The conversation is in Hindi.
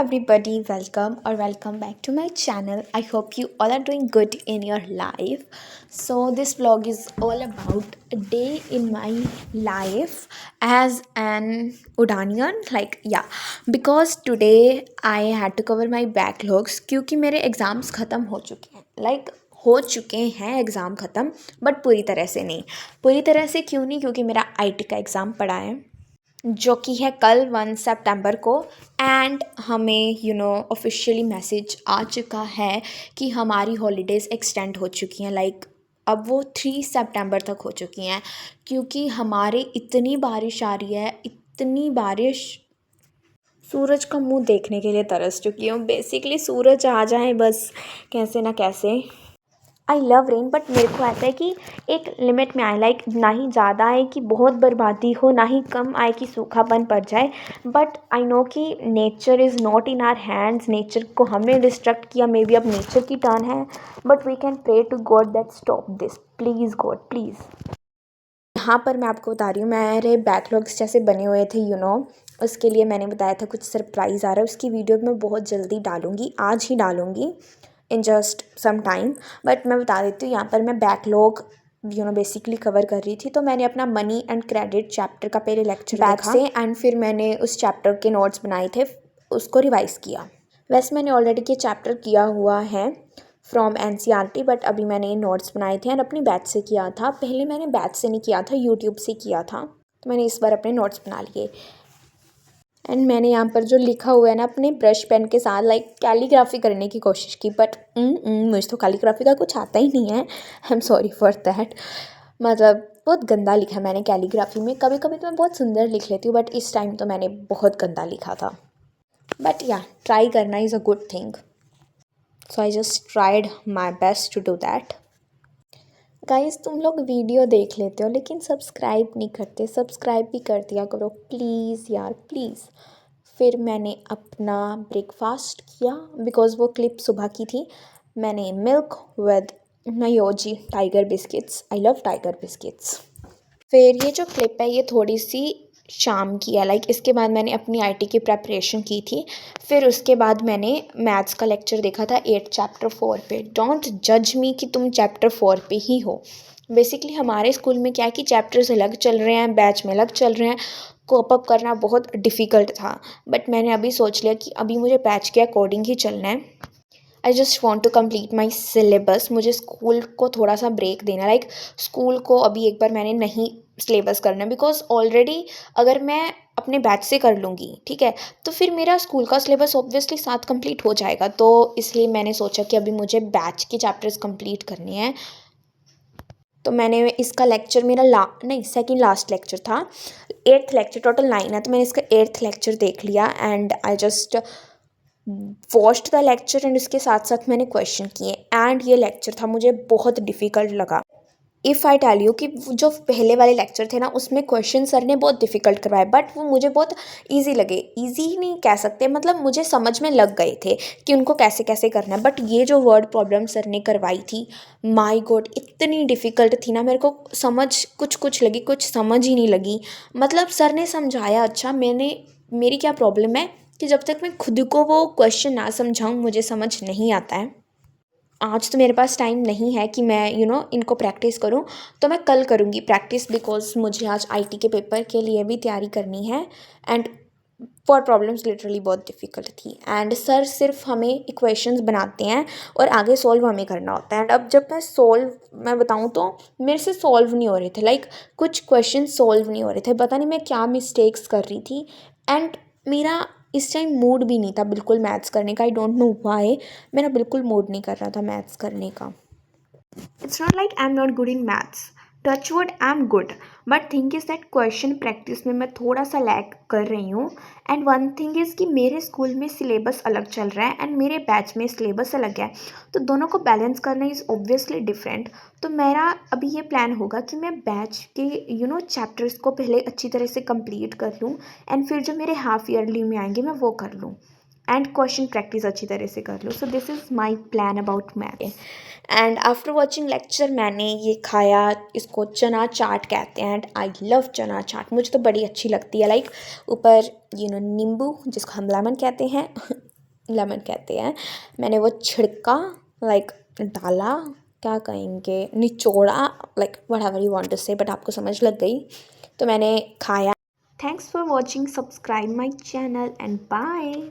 everybody, welcome or welcome back to my channel. I hope you all are doing good in your life. So this vlog is all about a day in my life as an Udanian. Because today I had to cover my backlogs क्योंकि मेरे एग्ज़ाम्स ख़त्म हो चुके हैं. हो चुके हैं एग्ज़ाम ख़त्म, बट पूरी तरह से नहीं. पूरी तरह से क्यों नहीं? क्योंकि मेरा आईटी का एग्ज़ाम पड़ा है जो कि है कल 1 सितंबर को. एंड हमें ऑफिशियली मैसेज आ चुका है कि हमारी हॉलीडेज़ एक्सटेंड हो चुकी हैं. अब वो 3 सितंबर तक हो चुकी हैं क्योंकि हमारे इतनी बारिश आ रही है, इतनी बारिश, सूरज का मुंह देखने के लिए तरस चुकी हूँ. बेसिकली सूरज आ जाए बस कैसे ना कैसे. आई लव रेन, बट मेरे को ऐसा है कि एक लिमिट में आए. ना ही ज़्यादा आए कि बहुत बर्बादी हो, ना ही कम आए कि सूखापन पड़ जाए. बट आई नो कि nature is not in our hands. Nature को हमने डिस्ट्रक्ट किया, मे बी अब नेचर की टर्न है. But we can pray to God that stop this, please God please. यहाँ पर मैं आपको बता रही हूँ, मेरे बैकलॉग्स जैसे बने हुए थे उसके लिए मैंने बताया था कुछ सरप्राइज़ आ रहा है. उसकी वीडियो मैं बहुत जल्दी डालूँगी, आज ही डालूँगी in just some time. But मैं बता देती हूँ, यहाँ पर मैं बैकलॉग बेसिकली कवर कर रही थी. तो मैंने अपना मनी एंड क्रेडिट चैप्टर का पहले लेक्चर देखा से, एंड फिर मैंने उस चैप्टर के नोट्स बनाए थे, उसको रिवाइज़ किया. वैसे मैंने ऑलरेडी ये चैप्टर किया हुआ है फ्रॉम NCERT, बट अभी मैंने नोट्स बनाए थे एंड अपनी बैच से किया था. पहले मैंने बैच से नहीं किया था, यूट्यूब से किया था. तो मैंने इस बार अपने नोट्स बना लिए. एंड मैंने यहाँ पर जो लिखा हुआ है ना, अपने ब्रश पेन के साथ कैलीग्राफी करने की कोशिश की. बट मुझे तो कैलीग्राफी का कुछ आता ही नहीं है. I am sorry for that. मतलब बहुत गंदा लिखा है मैंने कैलीग्राफी में. कभी कभी तो मैं बहुत सुंदर लिख लेती हूँ, बट इस टाइम तो मैंने बहुत गंदा लिखा था. बट या, ट्राई करना is a good thing. So I just tried my best to do that. Guys, तुम लोग वीडियो देख लेते हो लेकिन सब्सक्राइब नहीं करते. सब्सक्राइब भी कर दिया करो प्लीज़ यार, प्लीज़. फिर मैंने अपना ब्रेकफास्ट किया बिकॉज़ वो क्लिप सुबह की थी. मैंने मिल्क विद नयोजी Tiger biscuits. I love Tiger biscuits. फिर ये जो क्लिप है ये थोड़ी सी शाम की है. इसके बाद मैंने अपनी IT की प्रेपरेशन की थी. फिर उसके बाद मैंने मैथ्स का लेक्चर देखा था 8 चैप्टर 4 पे. डोंट जज मी कि तुम चैप्टर 4 पे ही हो. बेसिकली हमारे स्कूल में क्या है कि चैप्टर्स अलग चल रहे हैं, बैच में अलग चल रहे हैं. कोप अप करना बहुत डिफ़िकल्ट था. बट मैंने अभी सोच लिया कि अभी मुझे बैच के अकॉर्डिंग ही चलना है. I just want to complete my syllabus. मुझे स्कूल को थोड़ा सा ब्रेक देना. स्कूल को अभी एक बार मैंने नहीं सिलेबस करना, बिकॉज ऑलरेडी अगर मैं अपने बैच से कर लूँगी, ठीक है, तो फिर मेरा स्कूल का सिलेबस ऑब्वियसली साथ कंप्लीट हो जाएगा. तो इसलिए मैंने सोचा कि अभी मुझे बैच के चैप्टर्स कंप्लीट करने हैं. तो मैंने इसका लेक्चर मेरा सेकंड लास्ट लेक्चर था. 8th लेक्चर, टोटल 9 है, तो मैंने इसका 8th लेक्चर देख लिया. And I just watched the lecture and इसके साथ साथ मैंने क्वेश्चन किए. एंड ये लेक्चर था मुझे बहुत डिफ़िकल्ट लगा. इफ़ आई टेल यू कि जो पहले वाले लेक्चर थे ना, उसमें क्वेश्चन सर ने बहुत डिफ़िकल्ट करवाए, बट वो मुझे बहुत इजी लगे. इजी ही नहीं कह सकते, मतलब मुझे समझ में लग गए थे कि उनको कैसे कैसे करना है. बट ये जो वर्ड प्रॉब्लम सर ने करवाई थी, माय गॉड, इतनी डिफ़िकल्ट थी ना, मेरे को समझ कुछ लगी, कुछ समझ ही नहीं लगी. मतलब सर ने समझाया अच्छा, मेरी क्या प्रॉब्लम है कि जब तक मैं खुद को वो क्वेश्चन ना समझाऊँ मुझे समझ नहीं आता है. आज तो मेरे पास टाइम नहीं है कि मैं इनको प्रैक्टिस करूं, तो मैं कल करूंगी प्रैक्टिस, बिकॉज मुझे आज IT के पेपर के लिए भी तैयारी करनी है. एंड फॉर प्रॉब्लम्स लिटरली बहुत डिफ़िकल्ट थी. एंड सर सिर्फ हमें इक्वेशंस बनाते हैं और आगे सॉल्व हमें करना होता है. एंड अब जब मैं बताऊं तो मेरे से सॉल्व नहीं हो रहे थे. कुछ क्वेश्चन सॉल्व नहीं हो रहे थे. पता नहीं मैं क्या मिस्टेक्स कर रही थी. एंड मेरा इस टाइम मूड भी नहीं था बिल्कुल मैथ्स करने का. I don't know why. मेरा बिल्कुल मूड नहीं कर रहा था मैथ्स करने का. It's not like I am not good in maths. Touch wood, I am good. But thing is that question practice में मैं थोड़ा सा लैग कर रही हूँ. एंड वन थिंग इज़ कि मेरे स्कूल में सिलेबस अलग चल रहा है एंड मेरे बैच में सिलेबस अलग है. तो दोनों को बैलेंस करना इज़ ऑब्वियसली डिफरेंट. तो मेरा अभी ये प्लान होगा कि मैं बैच के चैप्टर्स को पहले अच्छी तरह से कंप्लीट कर लूँ. एंड फिर जो मेरे हाफ ईयरली में आएंगे मैं वो कर लूँ. एंड क्वेश्चन प्रैक्टिस अच्छी तरह से कर लूँ. So this is my plan about math. And after watching lecture मैंने ये खाया, इसको चना चाट कहते हैं. एंड आई लव चना चाट, मुझे तो बड़ी अच्छी लगती है. ऊपर नींबू, जिसको हम लेमन कहते हैं, लेमन कहते हैं, मैंने वो छिड़का, लाइक डाला, क्या कहेंगे, निचोड़ा, like whatever you want to say, but आपको समझ लग गई। तो मैंने खाया। Thanks for watching, subscribe my channel and bye.